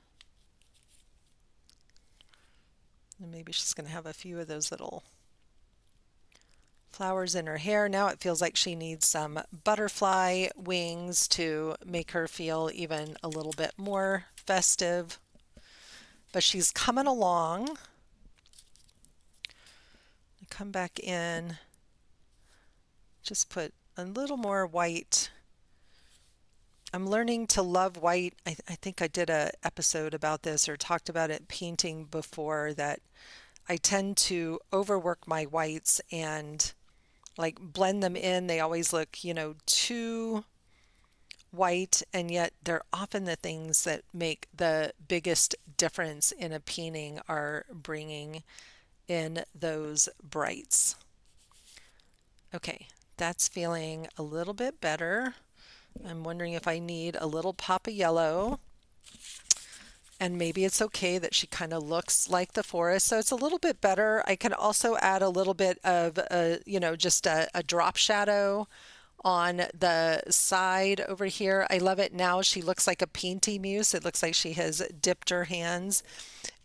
And maybe she's gonna have a few of those little flowers in her hair. Now it feels like she needs some butterfly wings to make her feel even a little bit more festive. But she's coming along. Come back in, just put a little more white. I'm learning to love white. I think I did an episode about this or talked about it painting before, that I tend to overwork my whites and like blend them in. They always look, too white, and yet they're often the things that make the biggest difference in a painting, are bringing in those brights. Okay, that's feeling a little bit better. I'm wondering if I need a little pop of yellow. And maybe it's okay that she kind of looks like the forest, so it's a little bit better. I can also add a little bit of, just a drop shadow on the side over here. I love it now. She looks like a painty muse. It looks like she has dipped her hands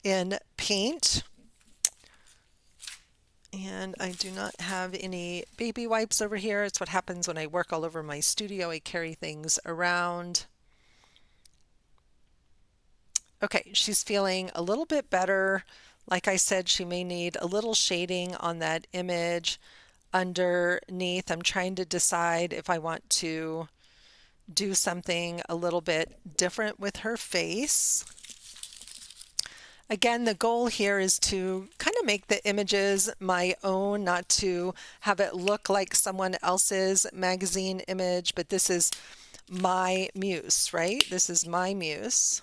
in paint. And I do not have any baby wipes over here. It's what happens when I work all over my studio. I carry things around. Okay, she's feeling a little bit better. Like I said, she may need a little shading on that image underneath. I'm trying to decide if I want to do something a little bit different with her face. Again, the goal here is to kind of make the images my own, not to have it look like someone else's magazine image, but this is my muse, right? This is my muse.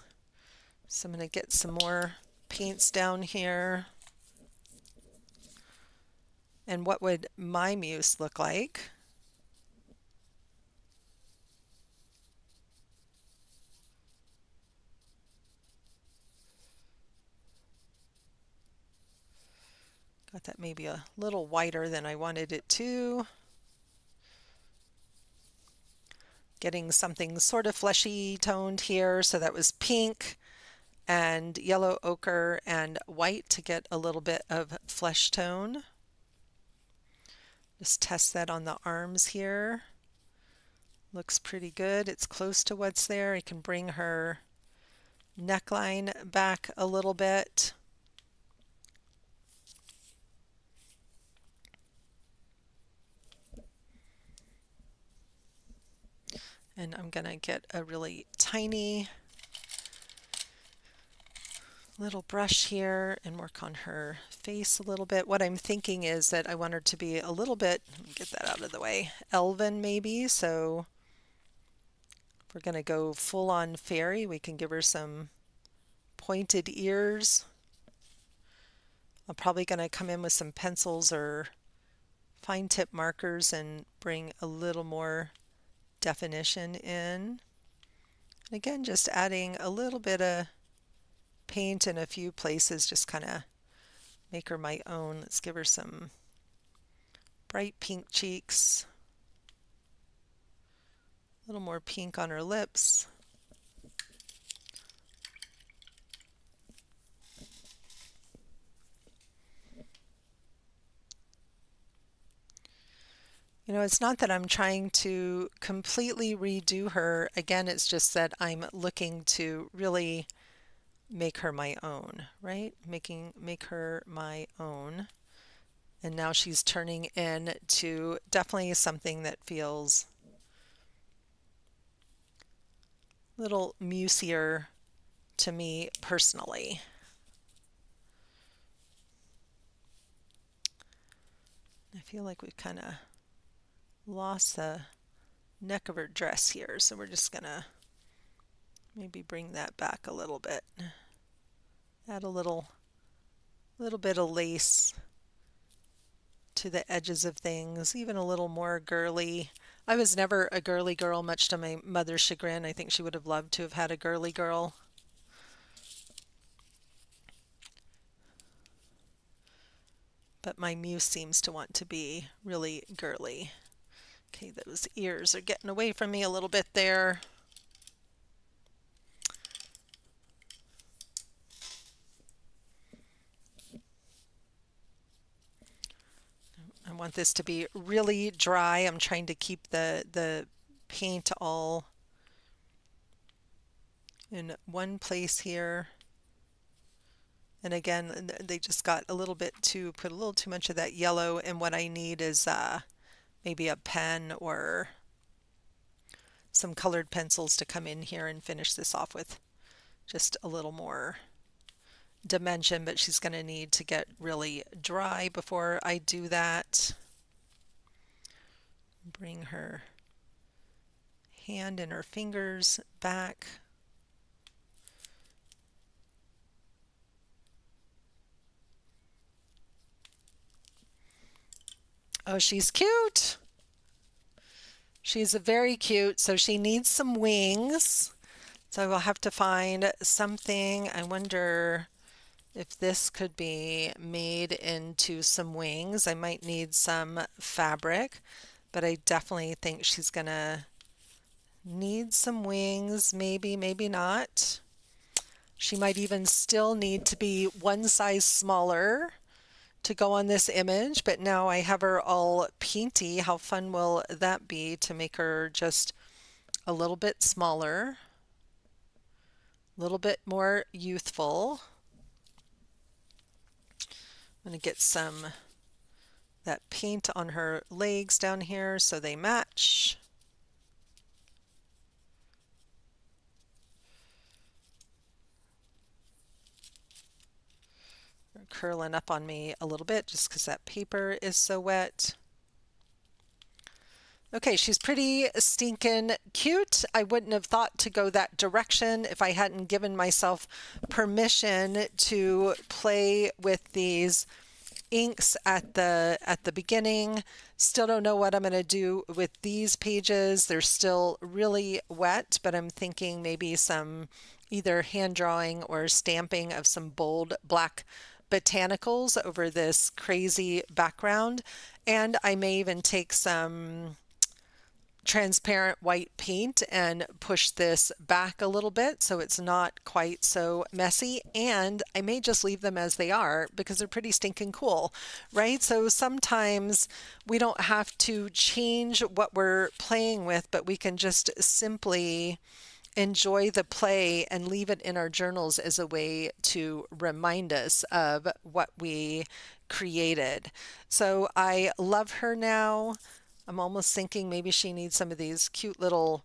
So I'm going to get some more paints down here. And what would my muse look like? Got that maybe a little whiter than I wanted it to. Getting something sort of fleshy toned here. So that was pink and yellow ochre and white to get a little bit of flesh tone. Just test that on the arms here. Looks pretty good. It's close to what's there. I can bring her neckline back a little bit. And I'm going to get a really tiny little brush here and work on her face a little bit. What I'm thinking is that I want her to be a little bit, let me get that out of the way, elven maybe. So if we're going to go full on fairy, we can give her some pointed ears. I'm probably going to come in with some pencils or fine tip markers and bring a little more definition in. And again, just adding a little bit of paint in a few places, just kind of make her my own. Let's give her some bright pink cheeks, a little more pink on her lips. It's not that I'm trying to completely redo her. Again, it's just that I'm looking to really make her my own, right? Make her my own. And now she's turning into definitely something that feels a little musier to me personally. I feel like we've kind of lost the neck of her dress here, so we're just gonna maybe bring that back a little bit. Add a little bit of lace to the edges of things, even a little more girly. I was never a girly girl, much to my mother's chagrin. I think she would have loved to have had a girly girl. But my muse seems to want to be really girly. Okay, those ears are getting away from me a little bit there. I want this to be really dry. I'm trying to keep the paint all in one place here. And again, they just got a little bit put a little too much of that yellow, and what I need is maybe a pen or some colored pencils to come in here and finish this off with just a little more dimension, but she's going to need to get really dry before I do that. Bring her hand and her fingers back. Oh, she's cute. She's very cute, so she needs some wings. So I will have to find something. I wonder if this could be made into some wings. I might need some fabric, but I definitely think she's gonna need some wings, maybe, maybe not. She might even still need to be one size smaller to go on this image, but now I have her all painty. How fun will that be to make her just a little bit smaller, a little bit more youthful. I'm going to get some that paint on her legs down here so they match. They're curling up on me a little bit just because that paper is so wet. Okay, she's pretty stinking cute. I wouldn't have thought to go that direction if I hadn't given myself permission to play with these inks at the beginning. Still don't know what I'm going to do with these pages. They're still really wet, but I'm thinking maybe some either hand drawing or stamping of some bold black botanicals over this crazy background. And I may even take some transparent white paint and push this back a little bit so it's not quite so messy, and I may just leave them as they are because they're pretty stinking cool, right? So sometimes we don't have to change what we're playing with, but we can just simply enjoy the play and leave it in our journals as a way to remind us of what we created. So I love her now. I'm almost thinking maybe she needs some of these cute little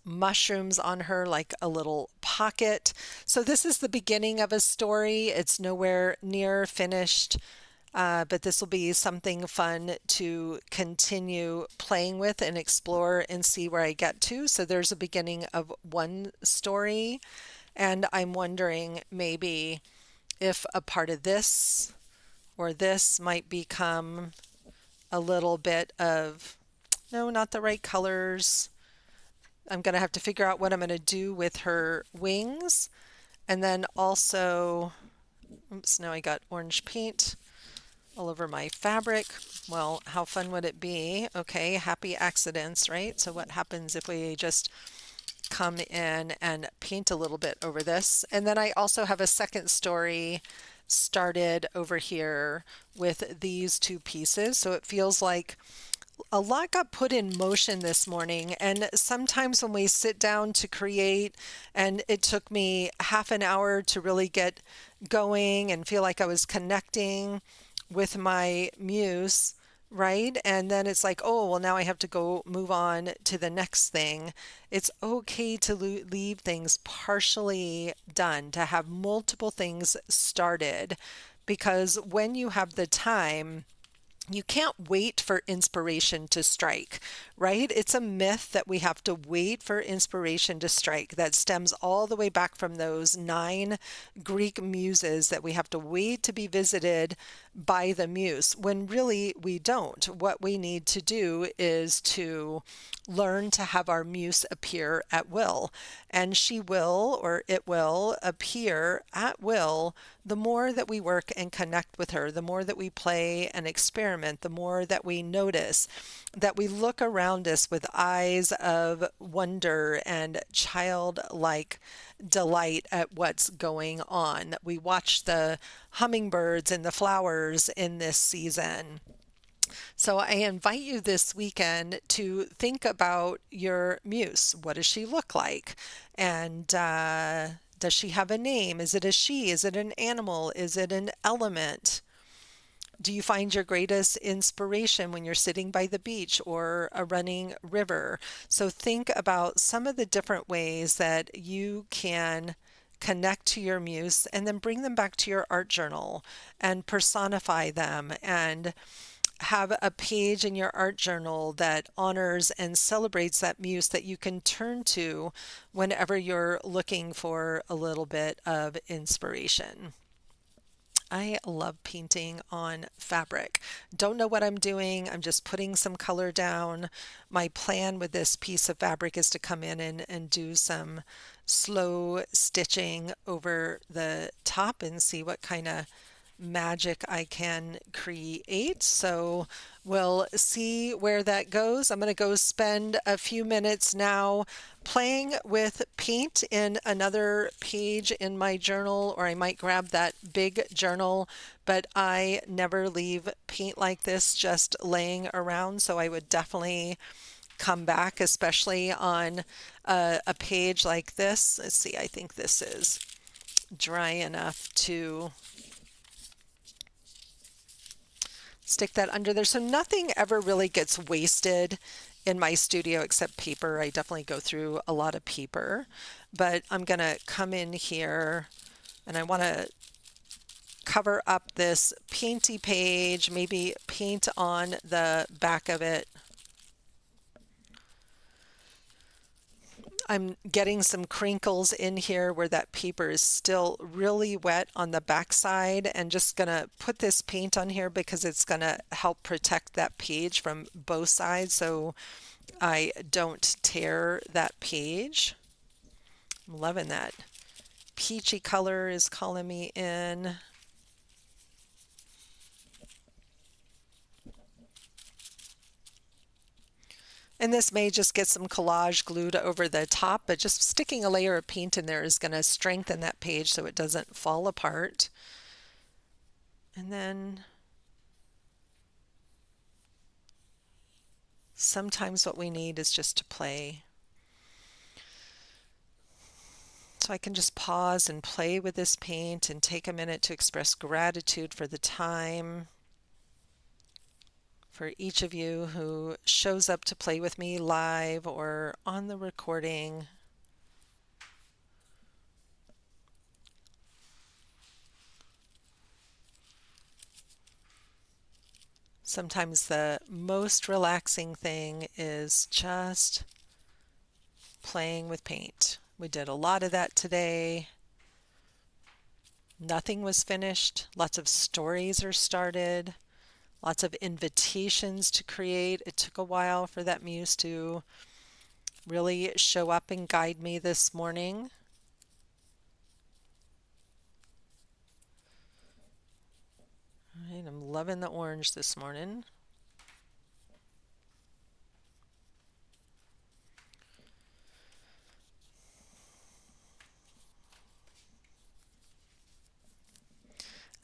mushrooms on her, like a little pocket. So this is the beginning of a story. It's nowhere near finished, but this will be something fun to continue playing with and explore and see where I get to. So there's a beginning of one story, and I'm wondering maybe if a part of this or this might become a little bit of, no, not the right colors. I'm going to have to figure out what I'm going to do with her wings. And then also, oops, now I got orange paint all over my fabric. Well, how fun would it be? Okay, happy accidents, right? So what happens if we just come in and paint a little bit over this? And then I also have a second story started over here with these two pieces. So it feels like a lot got put in motion this morning, and sometimes when we sit down to create, and it took me half an hour to really get going and feel like I was connecting with my muse, right? And then it's like, oh, well, now I have to go move on to the next thing. It's okay to leave things partially done, to have multiple things started, because when you have the time, you can't wait for inspiration to strike, right? It's a myth that we have to wait for inspiration to strike. That stems all the way back from those 9 Greek muses, that we have to wait to be visited by the muse, when really we don't. What we need to do is to learn to have our muse appear at will. And she will, or it will, appear at will the more that we work and connect with her, the more that we play and experiment, the more that we notice, that we look around us with eyes of wonder and childlike delight at what's going on, that we watch the hummingbirds and the flowers in this season. So I invite you this weekend to think about your muse. What does she look like? And does she have a name? Is it a she? Is it an animal? Is it an element? Do you find your greatest inspiration when you're sitting by the beach or a running river? So think about some of the different ways that you can connect to your muse, and then bring them back to your art journal and personify them, and have a page in your art journal that honors and celebrates that muse that you can turn to whenever you're looking for a little bit of inspiration. I love painting on fabric. Don't know what I'm doing. I'm just putting some color down. My plan with this piece of fabric is to come in and do some slow stitching over the top and see what kind of magic I can create. So we'll see where that goes. I'm going to go spend a few minutes now playing with paint in another page in my journal, or I might grab that big journal, but I never leave paint like this just laying around. So I would definitely come back, especially on a page like this. Let's see, I think this is dry enough to stick that under there. So nothing ever really gets wasted in my studio except paper. I definitely go through a lot of paper, but I'm going to come in here and I want to cover up this painty page, maybe paint on the back of it. I'm getting some crinkles in here where that paper is still really wet on the back side, and just gonna put this paint on here because it's gonna help protect that page from both sides so I don't tear that page. I'm loving that. Peachy color is calling me in. And this may just get some collage glued over the top, but just sticking a layer of paint in there is going to strengthen that page so it doesn't fall apart. And then sometimes what we need is just to play. So I can just pause and play with this paint and take a minute to express gratitude for the time, for each of you who shows up to play with me live or on the recording. Sometimes the most relaxing thing is just playing with paint. We did a lot of that today. Nothing was finished. Lots of stories are started. Lots of invitations to create. It took a while for that muse to really show up and guide me this morning. All right, I'm loving the orange this morning.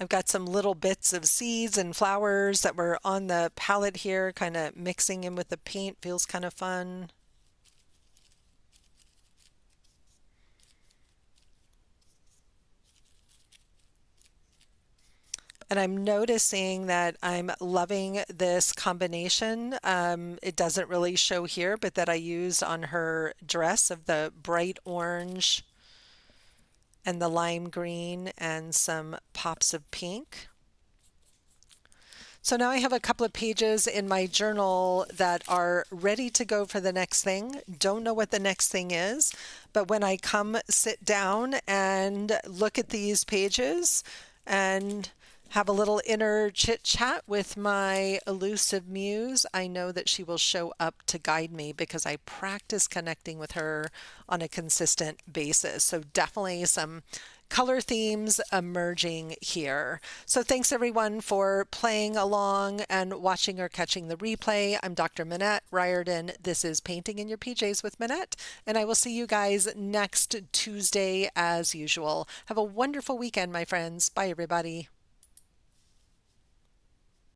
I've got some little bits of seeds and flowers that were on the palette here, kind of mixing in with the paint feels kind of fun. And I'm noticing that I'm loving this combination. It doesn't really show here, but that I used on her dress of the bright orange and the lime green and some pops of pink. So now I have a couple of pages in my journal that are ready to go for the next thing. Don't know what the next thing is, but when I come sit down and look at these pages and have a little inner chit chat with my elusive muse, I know that she will show up to guide me because I practice connecting with her on a consistent basis. So definitely some color themes emerging here. So thanks everyone for playing along and watching or catching the replay. I'm Dr. Minette Riordan. This is Painting in Your PJs with Minette, and I will see you guys next Tuesday as usual. Have a wonderful weekend, my friends. Bye, everybody.